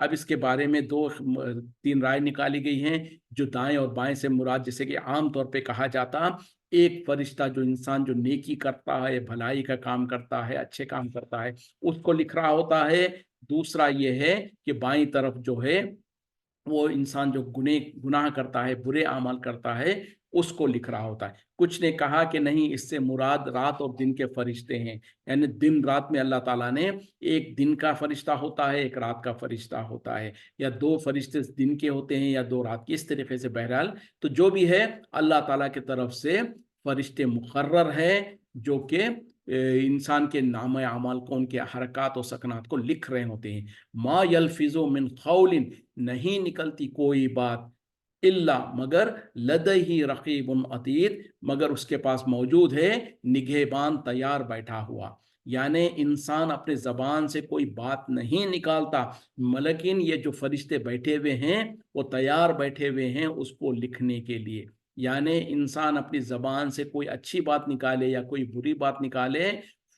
اب اس کے بارے میں تین رائے نکالی گئی ہیں. جو دائیں اور بائیں سے مراد، جیسے کہ عام طور پہ کہا جاتا، ایک فرشتہ جو انسان جو نیکی کرتا ہے، بھلائی کا کام کرتا ہے، اچھے کام کرتا ہے، اس کو لکھ رہا ہوتا ہے. دوسرا یہ ہے کہ بائیں طرف جو ہے وہ انسان جو گناہ کرتا ہے، برے اعمال کرتا ہے، اس کو لکھ رہا ہوتا ہے. کچھ نے کہا کہ نہیں، اس سے مراد رات اور دن کے فرشتے ہیں، یعنی دن رات میں اللہ تعالیٰ نے ایک دن کا فرشتہ ہوتا ہے، ایک رات کا فرشتہ ہوتا ہے، یا دو فرشتے دن کے ہوتے ہیں یا دو رات کے، اس طریقے سے. بہرحال تو جو بھی ہے، اللہ تعالیٰ کی طرف سے فرشتے مقرر ہیں جو کہ انسان کے نام اعمال کو، ان کے حرکات و سکنات کو لکھ رہے ہوتے ہیں. ما یلفظ من قول، نہیں نکلتی کوئی بات، الا مگر لدیہ رقیب عتید، مگر اس کے پاس موجود ہے نگہبان تیار بیٹھا ہوا. یعنی انسان اپنے زبان سے کوئی بات نہیں نکالتا، لیکن یہ جو فرشتے بیٹھے ہوئے ہیں وہ تیار بیٹھے ہوئے ہیں اس کو لکھنے کے لیے. یعنی انسان اپنی زبان سے کوئی اچھی بات نکالے یا کوئی بری بات نکالے،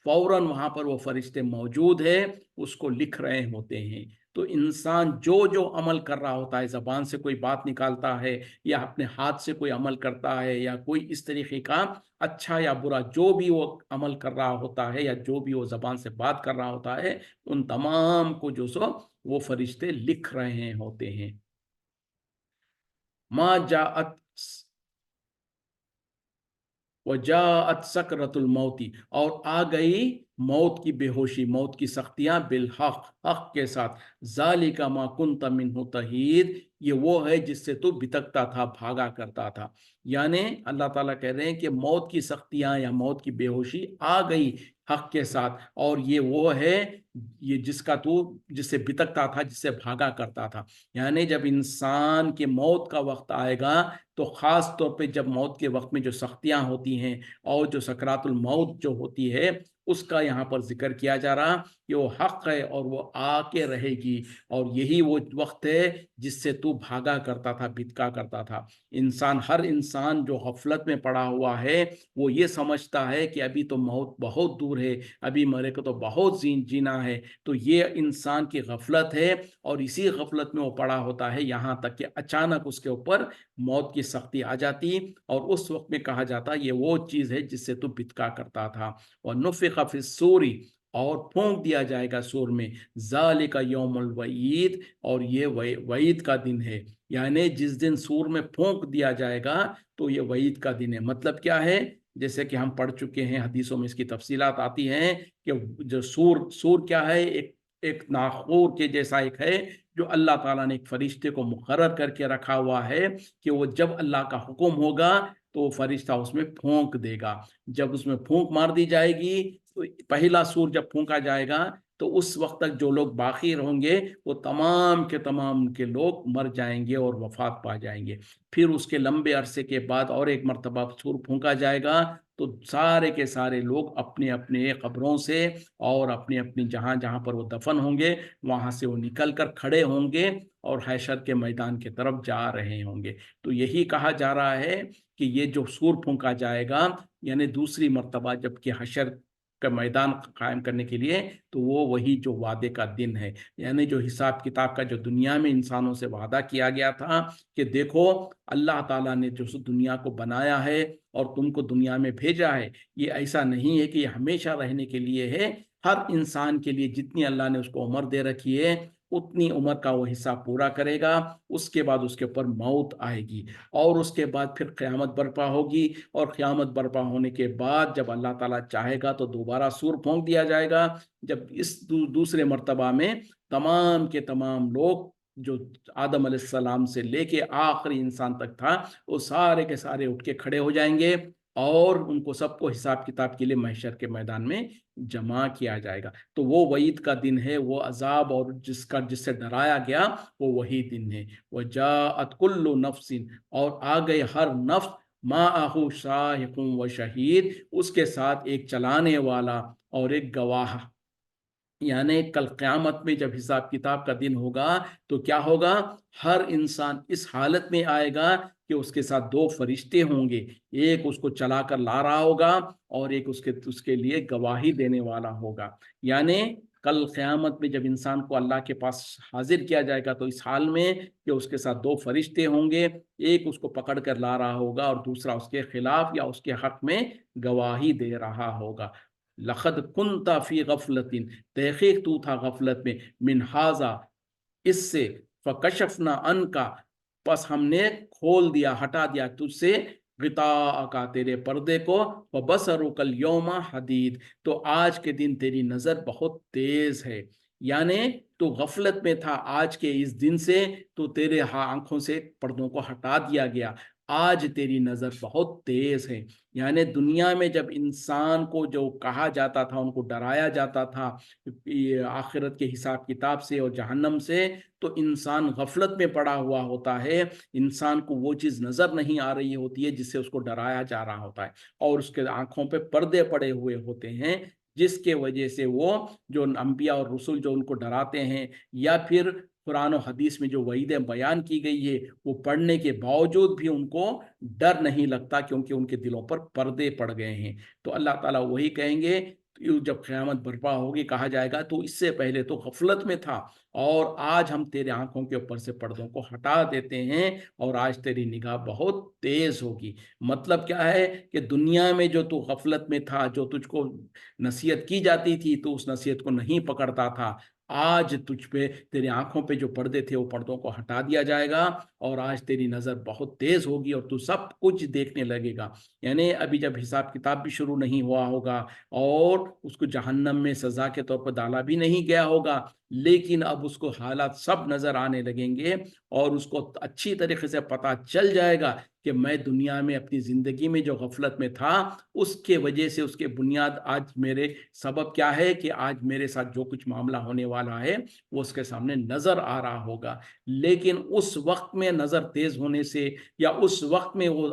فوراً وہاں پر وہ فرشتے موجود ہے، اس کو لکھ رہے ہوتے ہیں. تو انسان جو عمل کر رہا ہوتا ہے، زبان سے کوئی بات نکالتا ہے یا اپنے ہاتھ سے کوئی عمل کرتا ہے یا کوئی اس طریقے کا اچھا یا برا جو بھی وہ عمل کر رہا ہوتا ہے یا جو بھی وہ زبان سے بات کر رہا ہوتا ہے، ان تمام کو جو سو وہ فرشتے لکھ رہے ہوتے ہیں. ما جاءت وجاءت سکرۃ الموت، اور آ گئی موت کی بے ہوشی، موت کی سختیاں، بالحق، حق کے ساتھ. ذالک ما کنت منہ تحید، یہ وہ ہے جس سے تو بتکتا تھا، بھاگا کرتا تھا. یعنی اللہ تعالیٰ کہہ رہے ہیں کہ موت کی سختیاں یا موت کی بے ہوشی آ گئی حق کے ساتھ، اور یہ وہ ہے یہ جس سے بتکتا تھا، جس سے بھاگا کرتا تھا. یعنی جب انسان کے موت کا وقت آئے گا تو خاص طور پہ جب موت کے وقت میں جو سختیاں ہوتی ہیں اور جو سکرات الموت جو ہوتی ہے، اس کا یہاں پر ذکر کیا جا رہا کہ وہ حق ہے اور وہ آ کے رہے گی، اور یہی وہ وقت ہے جس سے تو بھاگا کرتا تھا، بتکا کرتا تھا. ہر انسان جو غفلت میں پڑا ہوا ہے، وہ یہ سمجھتا ہے کہ ابھی تو موت بہت دور ہے، ابھی مرے کو تو بہت جینا ہے. تو یہ انسان کی غفلت ہے، اور اسی غفلت میں وہ پڑا ہوتا ہے یہاں تک کہ اچانک اس کے اوپر موت کی سختی آ جاتی، اور اس وقت میں کہا جاتا یہ وہ چیز ہے جس سے تو بتکا کرتا تھا. وَنُفِخَ فِي الصُّورِ، اور پھونک دیا جائے گا سور میں. ذَلِكَ يَوْمُ الْوَعِيدِ، اور یہ وعید کا دن ہے. یعنی جس دن سور میں پھونک دیا جائے گا تو یہ وعید کا دن ہے. مطلب کیا ہے؟ جیسے کہ ہم پڑھ چکے ہیں، حدیثوں میں اس کی تفصیلات آتی ہیں کہ جو سور کیا ہے، ایک ناخور کے جیسا ایک ہے جو اللہ تعالیٰ نے ایک فرشتے کو مقرر کر کے رکھا ہوا ہے کہ وہ جب اللہ کا حکم ہوگا تو وہ فرشتہ اس میں پھونک دے گا. جب اس میں پھونک مار دی جائے گی تو پہلا سور جب پھونکا جائے گا تو اس وقت تک جو لوگ باقی رہیں گے وہ تمام کے تمام کے لوگ مر جائیں گے اور وفات پا جائیں گے. پھر اس کے لمبے عرصے کے بعد اور ایک مرتبہ سور پھونکا جائے گا تو سارے کے سارے لوگ اپنے اپنے قبروں سے اور اپنی اپنی جہاں جہاں پر وہ دفن ہوں گے وہاں سے وہ نکل کر کھڑے ہوں گے اور حشر کے میدان کی طرف جا رہے ہوں گے. تو یہی کہا جا رہا ہے کہ یہ جو سور پھونکا جائے گا، یعنی دوسری مرتبہ جب کہ حشر کا میدان قائم کرنے کے لیے، تو وہی جو وعدے کا دن ہے. یعنی جو حساب کتاب کا جو دنیا میں انسانوں سے وعدہ کیا گیا تھا کہ دیکھو اللہ تعالیٰ نے جو دنیا کو بنایا ہے اور تم کو دنیا میں بھیجا ہے، یہ ایسا نہیں ہے کہ یہ ہمیشہ رہنے کے لیے ہے. ہر انسان کے لیے جتنی اللہ نے اس کو عمر دے رکھی ہے اتنی عمر کا وہ حصہ پورا کرے گا. اس کے بعد اس کے اوپر موت آئے گی، اور اس کے بعد پھر قیامت برپا ہوگی، اور قیامت برپا ہونے کے بعد جب اللہ تعالیٰ چاہے گا تو دوبارہ سور پھونک دیا جائے گا. جب اس دوسرے مرتبہ میں تمام کے تمام لوگ جو آدم علیہ السلام سے لے کے آخری انسان تک تھا وہ سارے کے سارے اٹھ کے کھڑے ہو جائیں گے، اور ان کو سب کو حساب کتاب کے لیے محشر کے میدان میں جمع کیا جائے گا. تو وہ وعید کا دن ہے، وہ عذاب اور جس سے ڈرایا گیا وہ وہی دن ہے. وَجَاءَتْ كُلُّ نَفْسٍ، اور آ گئے ہر نفس، مَعَهُ شَاهِدٌ وَشَهِيدٌ، اس کے ساتھ ایک چلانے والا اور ایک گواہ. یعنی کل قیامت میں جب حساب کتاب کا دن ہوگا تو کیا ہوگا؟ ہر انسان اس حالت میں آئے گا کہ اس کے ساتھ دو فرشتے ہوں گے، ایک اس کو چلا کر لا رہا ہوگا اور ایک اس کے لیے گواہی دینے والا ہوگا. یعنی کل قیامت میں جب انسان کو اللہ کے پاس حاضر کیا جائے گا تو اس حال میں کہ اس کے ساتھ دو فرشتے ہوں گے، ایک اس کو پکڑ کر لا رہا ہوگا اور دوسرا اس کے خلاف یا اس کے حق میں گواہی دے رہا ہوگا۔ لقد کنت فی غفلت، تحقیق تو تھا غفلت میں، من ھذا، اس سے، فکشفنا عنک، پس ہم نے کھول دیا، ہٹا دیا تجھ سے، غطاء کا، تیرے پردے کو، وبصرک الیوم حدید، تو آج کے دن تیری نظر بہت تیز ہے۔ یعنی تو غفلت میں تھا، آج کے اس دن سے تو تیرے آنکھوں سے پردوں کو ہٹا دیا گیا، آج تیری نظر بہت تیز ہے۔ یعنی دنیا میں جب انسان کو جو کہا جاتا تھا، ان کو ڈرایا جاتا تھا آخرت کے حساب کتاب سے اور جہنم سے، تو انسان غفلت میں پڑا ہوا ہوتا ہے، انسان کو وہ چیز نظر نہیں آ رہی ہوتی ہے جس سے اس کو ڈرایا جا رہا ہوتا ہے، اور اس کے آنکھوں پہ پردے پڑے ہوئے ہوتے ہیں، جس کے وجہ سے وہ جو انبیاء اور رسول جو ان کو ڈراتے ہیں، یا پھر قرآن و حدیث میں جو وعیدیں بیان کی گئی ہے، وہ پڑھنے کے باوجود بھی ان کو ڈر نہیں لگتا، کیونکہ ان کے دلوں پر پردے پڑ گئے ہیں۔ تو اللہ تعالیٰ وہی کہیں گے جب قیامت برپا ہوگی، کہا جائے گا تو اس سے پہلے تو غفلت میں تھا، اور آج ہم تیرے آنکھوں کے اوپر سے پردوں کو ہٹا دیتے ہیں، اور آج تیری نگاہ بہت تیز ہوگی۔ مطلب کیا ہے کہ دنیا میں جو تو غفلت میں تھا، جو تجھ کو نصیحت کی جاتی تھی تو اس نصیحت کو نہیں پکڑتا تھا، آج تجھ پہ، تیری آنکھوں پہ جو پردے تھے وہ پردوں کو ہٹا دیا جائے گا، اور آج تیری نظر بہت تیز ہوگی اور تو سب کچھ دیکھنے لگے گا۔ یعنی ابھی جب حساب کتاب بھی شروع نہیں ہوا ہوگا، اور اس کو جہنم میں سزا کے طور پر ڈالا بھی نہیں گیا ہوگا، لیکن اب اس کو حالات سب نظر آنے لگیں گے، اور اس کو اچھی طریقے سے پتہ چل جائے گا کہ میں دنیا میں اپنی زندگی میں جو غفلت میں تھا، اس کے وجہ سے، اس کے بنیاد آج میرے سبب کیا ہے کہ آج میرے ساتھ جو کچھ معاملہ ہونے والا ہے وہ اس کے سامنے نظر آ رہا ہوگا۔ لیکن اس وقت میں نظر تیز ہونے سے، یا اس وقت میں وہ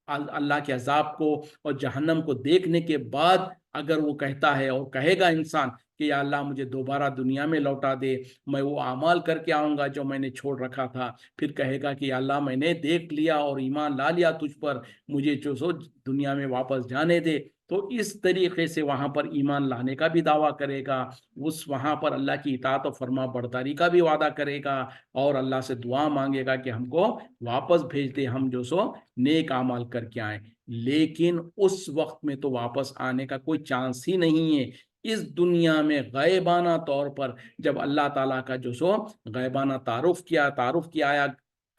اللہ کے عذاب کو اور جہنم کو دیکھنے کے بعد اگر وہ کہتا ہے اور کہے گا انسان کہ یا اللہ مجھے دوبارہ دنیا میں لوٹا دے، میں وہ اعمال کر کے آؤں گا جو میں نے چھوڑ رکھا تھا، پھر کہے گا کہ یا اللہ میں نے دیکھ لیا اور ایمان لا لیا تجھ پر، مجھے جو سو دنیا میں واپس جانے دے، تو اس طریقے سے وہاں پر ایمان لانے کا بھی دعویٰ کرے گا، وہاں پر اللہ کی اطاعت و فرما برداری کا بھی وعدہ کرے گا، اور اللہ سے دعا مانگے گا کہ ہم کو واپس بھیج دے، ہم جو سو نیک اعمال کر کے آئیں۔ لیکن اس وقت میں تو واپس آنے کا کوئی چانس ہی نہیں ہے۔ اس دنیا میں غیبانہ طور پر جب اللہ تعالیٰ کا جو سو غیبانہ تعارف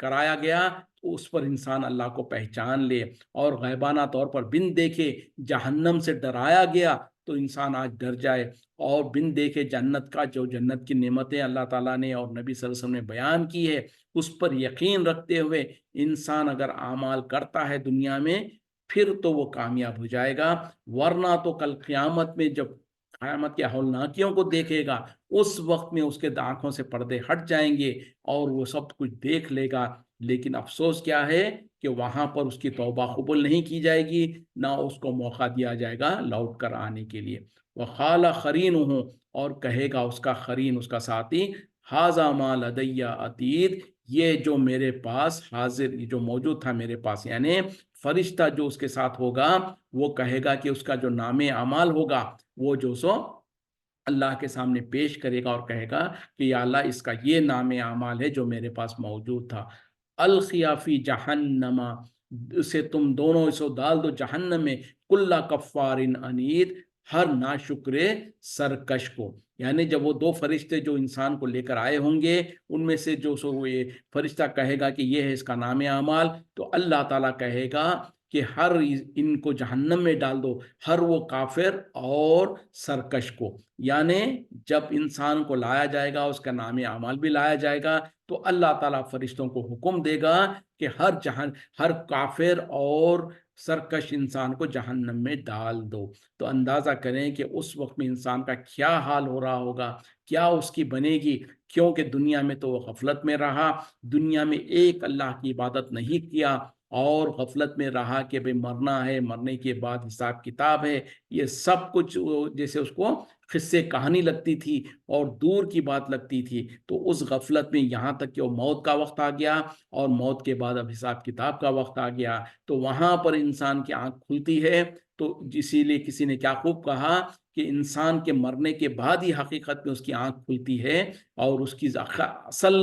کرایا گیا، تو اس پر انسان اللہ کو پہچان لے، اور غیبانہ طور پر بن دیکھے جہنم سے ڈرایا گیا تو انسان آج ڈر جائے، اور بن دیکھے جنت کا، جو جنت کی نعمتیں اللہ تعالیٰ نے اور نبی صلی اللہ علیہ وسلم نے بیان کی ہے، اس پر یقین رکھتے ہوئے انسان اگر اعمال کرتا ہے دنیا میں، پھر تو وہ کامیاب ہو جائے گا، ورنہ تو کل قیامت میں جب قیامت کے ہولناکیوں کو دیکھے گا، اس وقت میں اس کے آنکھوں سے پردے ہٹ جائیں گے اور وہ سب کچھ دیکھ لے گا، لیکن افسوس کیا ہے کہ وہاں پر اس کی توبہ قبول نہیں کی جائے گی، نہ اس کو موقع دیا جائے گا لوٹ کر آنے کے لیے۔ وقال قرینہ، اور کہے گا اس کا قرین، اس کا ساتھی، ھذا ما لدی عتید، یہ جو میرے پاس حاضر، یہ جو موجود تھا میرے پاس، یعنی فرشتہ جو اس کے ساتھ ہوگا، وہ کہے گا کہ اس کا جو نام اعمال ہوگا وہ جو سو اللہ کے سامنے پیش کرے گا، اور کہے گا کہ یا اللہ اس کا یہ نام اعمال ہے جو میرے پاس موجود تھا۔ القیا فی جہنم، اسے تم دونوں اسے ڈال دو جہنم میں، کل کفار عنید، ہر ناشکر سرکش کو۔ یعنی جب وہ دو فرشتے جو انسان کو لے کر آئے ہوں گے، ان میں سے جو سو یہ فرشتہ کہے گا کہ یہ ہے اس کا نام اعمال، تو اللہ تعالیٰ کہے گا کہ ہر ان کو جہنم میں ڈال دو، ہر وہ کافر اور سرکش کو۔ یعنی جب انسان کو لایا جائے گا، اس کا نام اعمال بھی لایا جائے گا، تو اللہ تعالیٰ فرشتوں کو حکم دے گا کہ ہر کافر اور سرکش انسان کو جہنم میں ڈال دو۔ تو اندازہ کریں کہ اس وقت میں انسان کا کیا حال ہو رہا ہوگا، کیا اس کی بنے گی، کیونکہ دنیا میں تو وہ غفلت میں رہا، دنیا میں ایک اللہ کی عبادت نہیں کیا، اور غفلت میں رہا کہ بھئی مرنا ہے، مرنے کے بعد حساب کتاب ہے، یہ سب کچھ جیسے اس کو قصے کہانی لگتی تھی اور دور کی بات لگتی تھی۔ تو اس غفلت میں یہاں تک کہ وہ موت کا وقت آ گیا، اور موت کے بعد اب حساب کتاب کا وقت آ گیا، تو وہاں پر انسان کی آنکھ کھلتی ہے۔ تو اسی لیے کسی نے کیا خوب کہا کہ انسان کے مرنے کے بعد ہی حقیقت میں اس کی آنکھ کھلتی ہے اور اس کی اصل،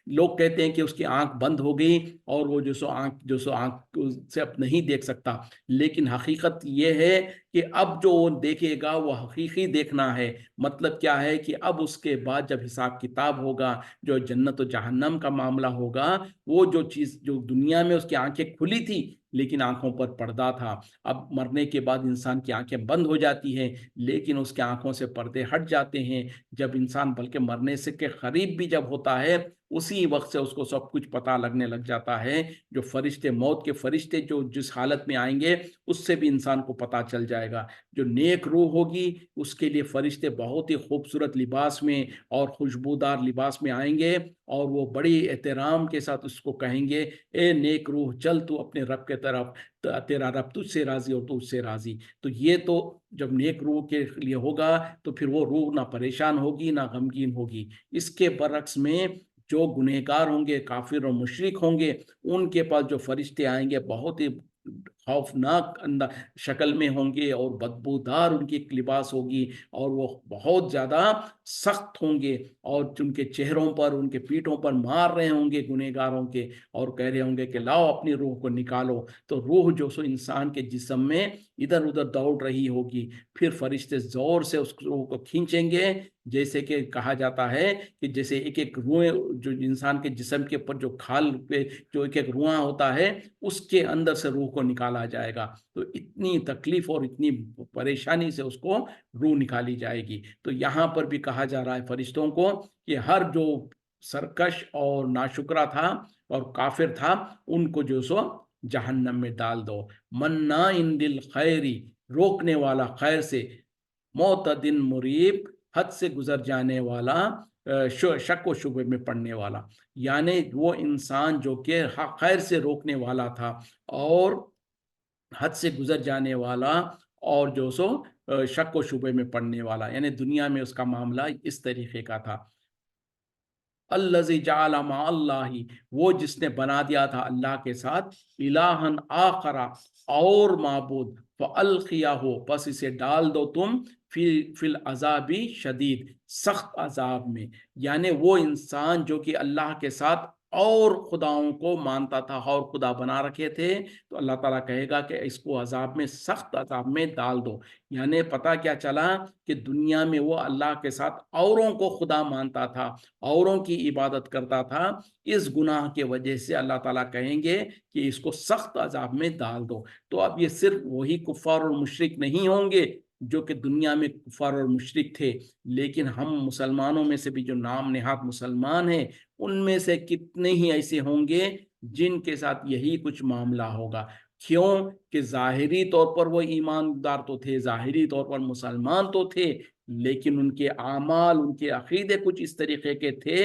لوگ کہتے ہیں کہ اس کی آنکھ بند ہو گئی اور وہ جو سو آنکھ سے اب نہیں دیکھ سکتا، لیکن حقیقت یہ ہے کہ اب جو وہ دیکھے گا وہ حقیقی دیکھنا ہے۔ مطلب کیا ہے کہ اب اس کے بعد جب حساب کتاب ہوگا، جو جنت و جہنم کا معاملہ ہوگا، وہ جو چیز جو دنیا میں اس کی آنکھیں کھلی تھی لیکن آنکھوں پر پردہ تھا، اب مرنے کے بعد انسان کی آنکھیں بند ہو جاتی ہیں لیکن اس کے آنکھوں سے پردے ہٹ جاتے ہیں۔ جب انسان بلکہ مرنے سے کے قریب بھی جب ہوتا ہے، اسی وقت سے اس کو سب کچھ پتہ لگنے لگ جاتا ہے۔ جو فرشتے، موت کے فرشتے جو جس حالت میں آئیں گے اس سے بھی انسان کو پتہ چل جائے گا۔ جو نیک روح ہوگی اس کے لیے فرشتے بہت ہی خوبصورت لباس میں اور خوشبودار لباس میں آئیں گے اور وہ بڑی احترام کے ساتھ اس کو کہیں گے، اے نیک روح چل تو اپنے رب کے طرف، تیرا رب تجھ سے راضی اور تجھ سے راضی۔ تو یہ تو جب نیک روح کے لیے ہوگا تو پھر وہ روح نہ پریشان ہوگی نہ غمگین ہوگی۔ اس کے برعکس میں جو گنہگار ہوں گے، کافر اور مشرک ہوں گے، ان کے پاس جو فرشتے آئیں گے بہت ہی خوفناک شکل میں ہوں گے اور بدبودار ان کی ایک لباس ہوگی اور وہ بہت زیادہ سخت ہوں گے اور ان کے چہروں پر، ان کے پیٹھوں پر مار رہے ہوں گے گنہگاروں کے اور کہہ رہے ہوں گے کہ لاؤ اپنی روح کو نکالو۔ تو روح جو سو انسان کے جسم میں ادھر ادھر دوڑ رہی ہوگی، پھر فرشتے زور سے اس روح کو کھینچیں گے، جیسے کہ کہا جاتا ہے کہ جیسے ایک ایک روئیں جو انسان کے جسم کے اوپر جو کھال پہ جو ایک ایک روواں ہوتا ہے اس کے اندر سے روح کو نکالا جائے گا۔ تو اتنی تکلیف اور اتنی پریشانی سے اس کو روح نکالی جائے گی۔ تو یہاں پر بھی کہا جا رہا ہے فرشتوں کو کہ ہر جو سرکش اور ناشکرا تھا اور کافر تھا ان کو جو سو جہنم میں ڈال دو۔ مناع للخیر، روکنے والا خیر سے، معتدٍ مریب، حد سے گزر جانے والا، شک و شبہ میں پڑنے والا، یعنی وہ انسان جو کہ خیر سے روکنے والا تھا اور حد سے گزر جانے والا اور جو سو شک و شبہ میں پڑنے والا، یعنی دنیا میں اس کا معاملہ اس طریقے کا تھا۔ الذی جعل مع اللہ، وہ جس نے بنا دیا تھا اللہ کے ساتھ الہًا آخر، اور معبود، فالقیہ، پس اسے ڈال دو تم فی العذاب شدید، سخت عذاب میں۔ یعنی وہ انسان جو کہ اللہ کے ساتھ اور خداؤں کو مانتا تھا اور خدا بنا رکھے تھے، تو اللہ تعالیٰ کہے گا کہ اس کو عذاب میں، سخت عذاب میں ڈال دو۔ یعنی پتہ کیا چلا کہ دنیا میں وہ اللہ کے ساتھ اوروں کو خدا مانتا تھا، اوروں کی عبادت کرتا تھا، اس گناہ کے وجہ سے اللہ تعالیٰ کہیں گے کہ اس کو سخت عذاب میں ڈال دو۔ تو اب یہ صرف وہی کفار اور مشرک نہیں ہوں گے جو کہ دنیا میں کفار اور مشرک تھے، لیکن ہم مسلمانوں میں سے بھی جو نام نہاد مسلمان ہیں ان میں سے کتنے ہی ایسے ہوں گے جن کے ساتھ یہی کچھ معاملہ ہوگا۔ کیوں کہ ظاہری طور پر وہ ایماندار تو تھے، ظاہری طور پر مسلمان تو تھے، لیکن ان کے اعمال، ان کے عقیدے کچھ اس طریقے کے تھے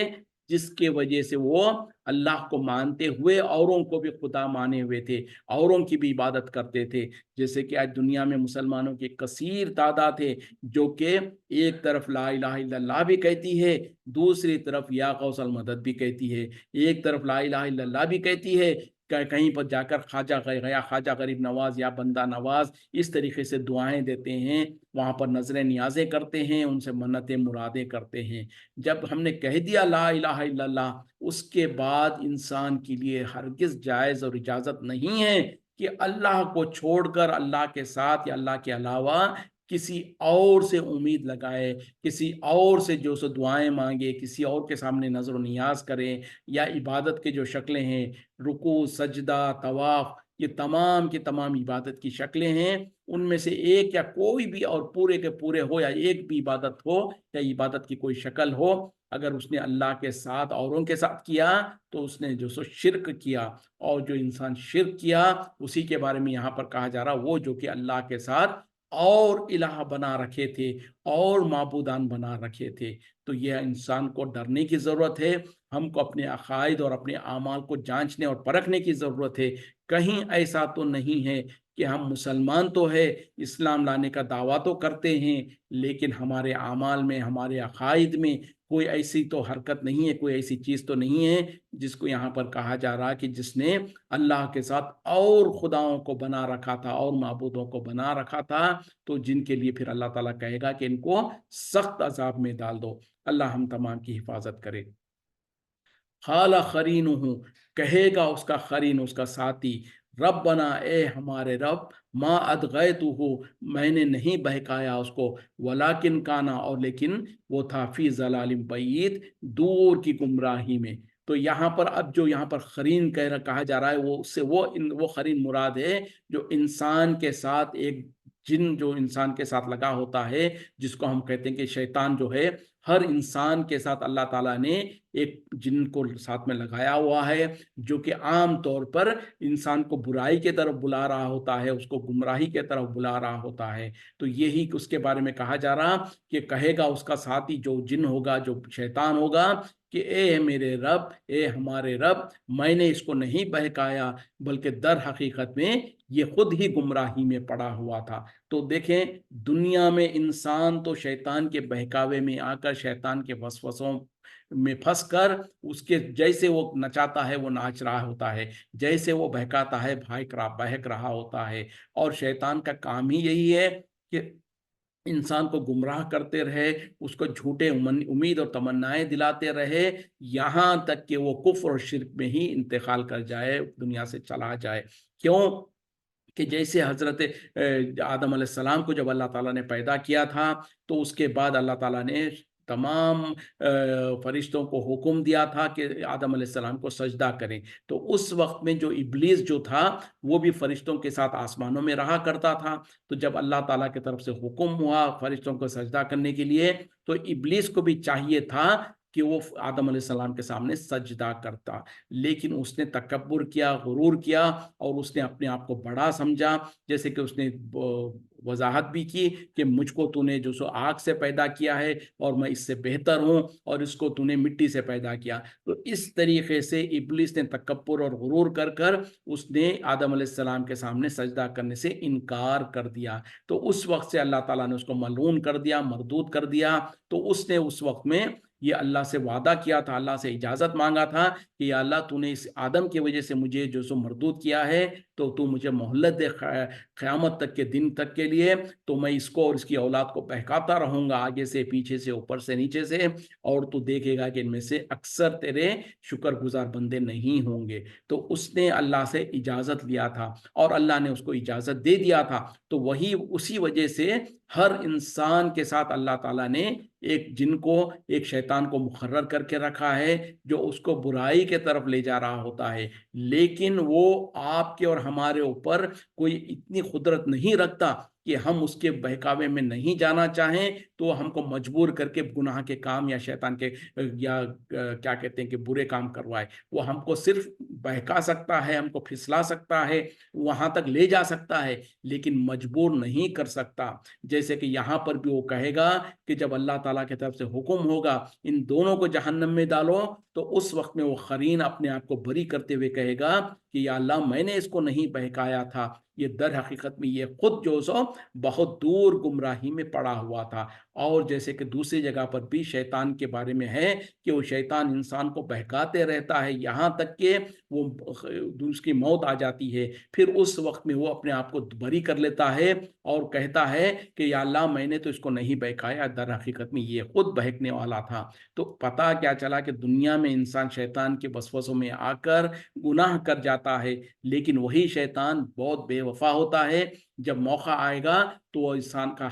جس کے وجہ سے وہ اللہ کو مانتے ہوئے اوروں کو بھی خدا مانے ہوئے تھے، اوروں کی بھی عبادت کرتے تھے۔ جیسے کہ آج دنیا میں مسلمانوں کی کثیر تعداد ہے جو کہ ایک طرف لا الہ الا اللہ بھی کہتی ہے، دوسری طرف یا غوث المدد بھی کہتی ہے، ایک طرف لا الہ الا اللہ بھی کہتی ہے، کہیں پر جا کر خواجہ گیا، خواجہ غریب نواز یا بندہ نواز، اس طریقے سے دعائیں دیتے ہیں، وہاں پر نظریں نیازیں کرتے ہیں، ان سے منتیں مرادیں کرتے ہیں۔ جب ہم نے کہہ دیا لا الہ الا اللہ، اس کے بعد انسان کے لیے ہرگز جائز اور اجازت نہیں ہے کہ اللہ کو چھوڑ کر اللہ کے ساتھ یا اللہ کے علاوہ کسی اور سے امید لگائے، کسی اور سے جو سو دعائیں مانگے، کسی اور کے سامنے نظر و نیاز کرے، یا عبادت کے جو شکلیں ہیں، رکوع، سجدہ، طواف، یہ تمام کی تمام عبادت کی شکلیں ہیں، ان میں سے ایک یا کوئی بھی اور پورے کے پورے ہو یا ایک بھی عبادت ہو یا عبادت کی کوئی شکل ہو، اگر اس نے اللہ کے ساتھ اوروں کے ساتھ کیا تو اس نے جو سو شرک کیا، اور جو انسان شرک کیا اسی کے بارے میں یہاں پر کہا جا رہا، وہ جو کہ اللہ کے ساتھ اور الہ بنا رکھے تھے اور معبودان بنا رکھے تھے۔ تو یہ انسان کو ڈرنے کی ضرورت ہے، ہم کو اپنے عقائد اور اپنے اعمال کو جانچنے اور پرکھنے کی ضرورت ہے۔ کہیں ایسا تو نہیں ہے کہ ہم مسلمان تو ہے، اسلام لانے کا دعویٰ تو کرتے ہیں، لیکن ہمارے اعمال میں، ہمارے عقائد میں کوئی ایسی تو حرکت نہیں ہے، کوئی ایسی چیز تو نہیں ہے جس کو یہاں پر کہا جا رہا کہ جس نے اللہ کے ساتھ اور خداؤں کو بنا رکھا تھا اور معبودوں کو بنا رکھا تھا، تو جن کے لیے پھر اللہ تعالیٰ کہے گا کہ ان کو سخت عذاب میں ڈال دو۔ اللہ ہم تمام کی حفاظت کرے۔ قال قرینہ، کہے گا اس کا قرین، اس کا ساتھی، ربنا، اے ہمارے رب، ما ادغیتہ، میں نے نہیں بہکایا اس کو، ولیکن کانا، اور لیکن وہ تھا، فی ضلال بعید، دور کی گمراہی میں۔ تو یہاں پر اب جو یہاں پر قرین کہا جا رہا ہے، وہ اس سے وہ قرین مراد ہے جو انسان کے ساتھ، ایک جن جو انسان کے ساتھ لگا ہوتا ہے، جس کو ہم کہتے ہیں کہ شیطان جو ہے، ہر انسان کے ساتھ اللہ تعالیٰ نے ایک جن کو ساتھ میں لگایا ہوا ہے، جو کہ عام طور پر انسان کو برائی کے طرف بلا رہا ہوتا ہے، اس کو گمراہی کے طرف بلا رہا ہوتا ہے۔ تو یہی اس کے بارے میں کہا جا رہا کہ کہے گا اس کا ساتھی جو جن ہوگا، جو شیطان ہوگا، کہ اے میرے رب، اے ہمارے رب، میں نے اس کو نہیں بہکایا، بلکہ در حقیقت میں یہ خود ہی گمراہی میں پڑا ہوا تھا۔ تو دیکھیں، دنیا میں انسان تو شیطان کے بہکاوے میں آ کر، شیطان کے وسوسوں میں پھنس کر، اس کے جیسے وہ نچاتا ہے وہ ناچ رہا ہوتا ہے، جیسے وہ بہکاتا ہے بہک رہا ہوتا ہے۔ اور شیطان کا کام ہی یہی ہے کہ انسان کو گمراہ کرتے رہے، اس کو جھوٹے امید اور تمنائیں دلاتے رہے، یہاں تک کہ وہ کفر اور شرک میں ہی انتقال کر جائے، دنیا سے چلا جائے۔ کیوں کہ جیسے حضرت آدم علیہ السلام کو جب اللہ تعالیٰ نے پیدا کیا تھا، تو اس کے بعد اللہ تعالیٰ نے تمام فرشتوں کو حکم دیا تھا کہ آدم علیہ السلام کو سجدہ کریں۔ تو اس وقت میں جو ابلیس جو تھا، وہ بھی فرشتوں کے ساتھ آسمانوں میں رہا کرتا تھا۔ تو جب اللہ تعالیٰ کی طرف سے حکم ہوا فرشتوں کو سجدہ کرنے کے لیے، تو ابلیس کو بھی چاہیے تھا کہ وہ آدم علیہ السلام کے سامنے سجدہ کرتا، لیکن اس نے تکبر کیا، غرور کیا، اور اس نے اپنے آپ کو بڑا سمجھا، جیسے کہ اس نے وضاحت بھی کی کہ مجھ کو تو نے جو سو آگ سے پیدا کیا ہے، اور میں اس سے بہتر ہوں، اور اس کو تو نے مٹی سے پیدا کیا۔ تو اس طریقے سے ابلیس نے تکبر اور غرور کر کر اس نے آدم علیہ السلام کے سامنے سجدہ کرنے سے انکار کر دیا۔ تو اس وقت سے اللہ تعالیٰ نے اس کو ملعون کر دیا، مردود کر دیا۔ تو اس نے اس وقت میں یہ اللہ سے وعدہ کیا تھا، اللہ سے اجازت مانگا تھا کہ یا اللہ، تو نے اس آدم کی وجہ سے مجھے جو سو مردود کیا ہے، تو مجھے مہلت دے قیامت تک کے دن تک کے لیے، تو میں اس کو اور اس کی اولاد کو بہکاتا رہوں گا، آگے سے، پیچھے سے، اوپر سے، نیچے سے، اور تو دیکھے گا کہ ان میں سے اکثر تیرے شکر گزار بندے نہیں ہوں گے۔ تو اس نے اللہ سے اجازت لیا تھا، اور اللہ نے اس کو اجازت دے دیا تھا۔ تو وہی اسی وجہ سے ہر انسان کے ساتھ اللہ تعالیٰ نے ایک جن کو، ایک شیطان کو مقرر کر کے رکھا ہے، جو اس کو برائی کے طرف لے جا رہا ہوتا ہے، لیکن وہ آپ کے اور ہمارے اوپر کوئی اتنی قدرت نہیں رکھتا کہ ہم اس کے بہکاوے میں نہیں جانا چاہیں، تو ہم کو مجبور کر کے گناہ کے کام یا شیطان کے یا کیا کہتے ہیں کہ برے کام کروائے۔ وہ ہم کو صرف بہکا سکتا ہے، ہم کو پھسلا سکتا ہے، وہاں تک لے جا سکتا ہے، لیکن مجبور نہیں کر سکتا۔ جیسے کہ یہاں پر بھی وہ کہے گا کہ جب اللہ تعالیٰ کی طرف سے حکم ہوگا ان دونوں کو جہنم میں ڈالو، تو اس وقت میں وہ قرین اپنے آپ کو بری کرتے ہوئے کہے گا کہ یا اللہ، میں نے اس کو نہیں بہکایا تھا، یہ در حقیقت میں یہ خود جو سو بہت دور گمراہی میں پڑا ہوا تھا۔ اور جیسے کہ دوسری جگہ پر بھی شیطان کے بارے میں ہے کہ وہ شیطان انسان کو بہکاتے رہتا ہے، یہاں تک کہ وہ اس کی موت آ جاتی ہے، پھر اس وقت میں وہ اپنے آپ کو بری کر لیتا ہے اور کہتا ہے کہ یا اللہ، میں نے تو اس کو نہیں بہکایا، در حقیقت میں یہ خود بہکنے والا تھا۔ تو پتہ کیا چلا کہ دنیا میں انسان شیطان کے وسوسوں میں آ کر گناہ کر جاتا ہے، لیکن وہی شیطان بہت بے وفا ہوتا ہے، جب موقع آئے گا تو وہ انسان کا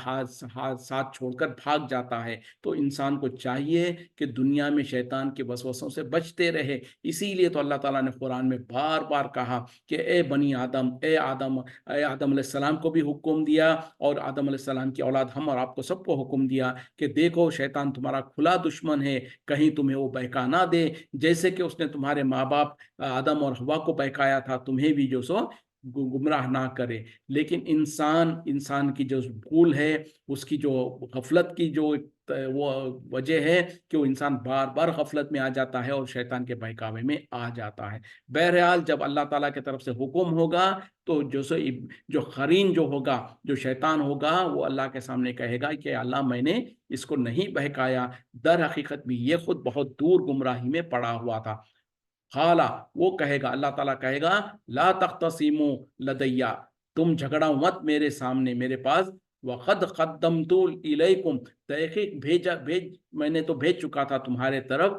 ساتھ چھوڑ کر بھاگ جاتا ہے۔ تو انسان کو چاہیے کہ دنیا میں شیطان کے وسوسوں سے بچتے رہے۔ اسی لیے تو اللہ تعالیٰ نے قرآن میں بار بار کہا کہ اے بنی آدم، اے آدم علیہ السلام کو بھی حکم دیا، اور آدم علیہ السلام کی اولاد ہم اور آپ کو سب کو حکم دیا کہ دیکھو، شیطان تمہارا کھلا دشمن ہے، کہیں تمہیں وہ بہکا نہ دے، جیسے کہ اس نے تمہارے ماں باپ آدم اور حوا کو بہکایا تھا، تمہیں بھی جو سو گمراہ نہ کرے۔ لیکن انسان کی جو بھول ہے، اس کی جو غفلت کی جو وہ وجہ ہے کہ وہ انسان بار بار غفلت میں آ جاتا ہے اور شیطان کے بہکاوے میں آ جاتا ہے۔ بہرحال جب اللہ تعالیٰ کی طرف سے حکم ہوگا تو جو قرین جو ہوگا، جو شیطان ہوگا، وہ اللہ کے سامنے کہے گا کہ اللہ میں نے اس کو نہیں بہکایا، در حقیقت بھی یہ خود بہت دور گمراہی میں پڑا ہوا تھا۔ خالا وہ کہے گا، اللہ تعالیٰ کہے گا لا تختصموا لدیا، تم جھگڑا مت میرے سامنے، میرے پاس، وقد قدمت الیکم، تحقیق میں نے تو بھیج چکا تھا تمہارے طرف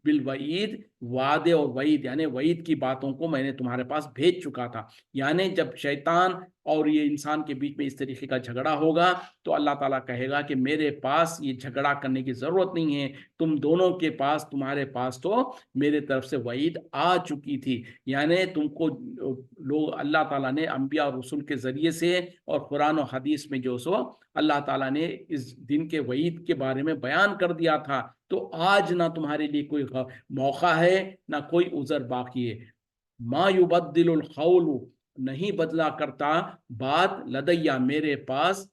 بالوعید، وعدے اور وعید، یعنی وعید کی باتوں کو میں نے تمہارے پاس بھیج چکا تھا۔ یعنی جب شیطان اور یہ انسان کے بیچ میں اس طریقے کا جھگڑا ہوگا تو اللہ تعالیٰ کہے گا کہ میرے پاس یہ جھگڑا کرنے کی ضرورت نہیں ہے، تم دونوں کے پاس، تمہارے پاس تو میرے طرف سے وعید آ چکی تھی۔ یعنی تم کو لوگ اللہ تعالیٰ نے انبیاء اور رسول کے ذریعے سے اور قرآن و حدیث میں جو سو اللہ تعالیٰ نے اس دن کے وعید کے بارے میں بیان کر دیا تھا، تو آج نہ تمہارے لیے کوئی موقع ہے نہ کوئی عذر باقی ہے۔ ما یبدل القول، نہیں بدلا کرتا بات، لدیا میرے پاس،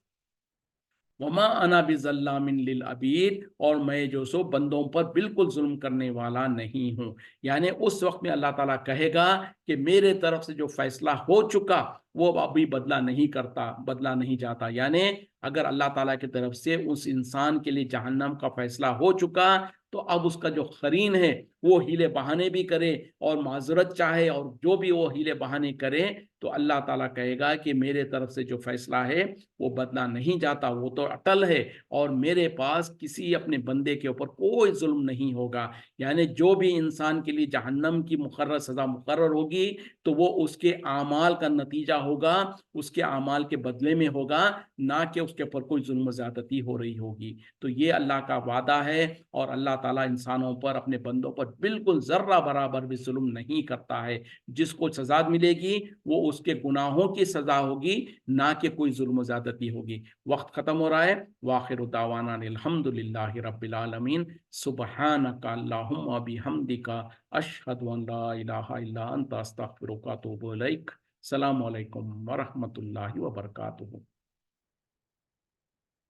وما انا بظلام للعبید، اور میں جو سو بندوں پر بالکل ظلم کرنے والا نہیں ہوں۔ یعنی اس وقت میں اللہ تعالیٰ کہے گا کہ میرے طرف سے جو فیصلہ ہو چکا وہ ابھی بدلا نہیں کرتا، بدلا نہیں جاتا۔ یعنی اگر اللہ تعالیٰ کی طرف سے اس انسان کے لیے جہنم کا فیصلہ ہو چکا تو اب اس کا جو قرین ہے وہ ہیلے بہانے بھی کرے اور معذرت چاہے اور جو بھی وہ ہیلے بہانے کرے، تو اللہ تعالیٰ کہے گا کہ میرے طرف سے جو فیصلہ ہے وہ بدلا نہیں جاتا، وہ تو اٹل ہے، اور میرے پاس کسی اپنے بندے کے اوپر کوئی ظلم نہیں ہوگا۔ یعنی جو بھی انسان کے لیے جہنم کی مقرر سزا مقرر ہوگی تو وہ اس کے اعمال کا نتیجہ ہوگا، اس کے اعمال کے بدلے میں ہوگا، نہ کہ اس کے اوپر کوئی ظلم و زیادتی ہو رہی ہوگی۔ تو یہ اللہ کا وعدہ ہے، اور اللہ تعالیٰ انسانوں پر، اپنے بندوں پر بالکل ذرہ برابر بھی ظلم نہیں کرتا ہے۔ جس کو سزا ملے گی وہ اس کے گناہوں کی سزا ہوگی، نہ کہ کوئی ظلم و زیادتی ہوگی۔ وقت ختم ہو رہا ہے۔ وآخر دعوانا الحمد للہ رب العالمین، سبحانک اللہم و بحمدک، اشہد ان لا الہ الا انت، استغفرک و اتوب الیک۔ السلام علیکم ورحمۃ اللہ وبرکاتہ۔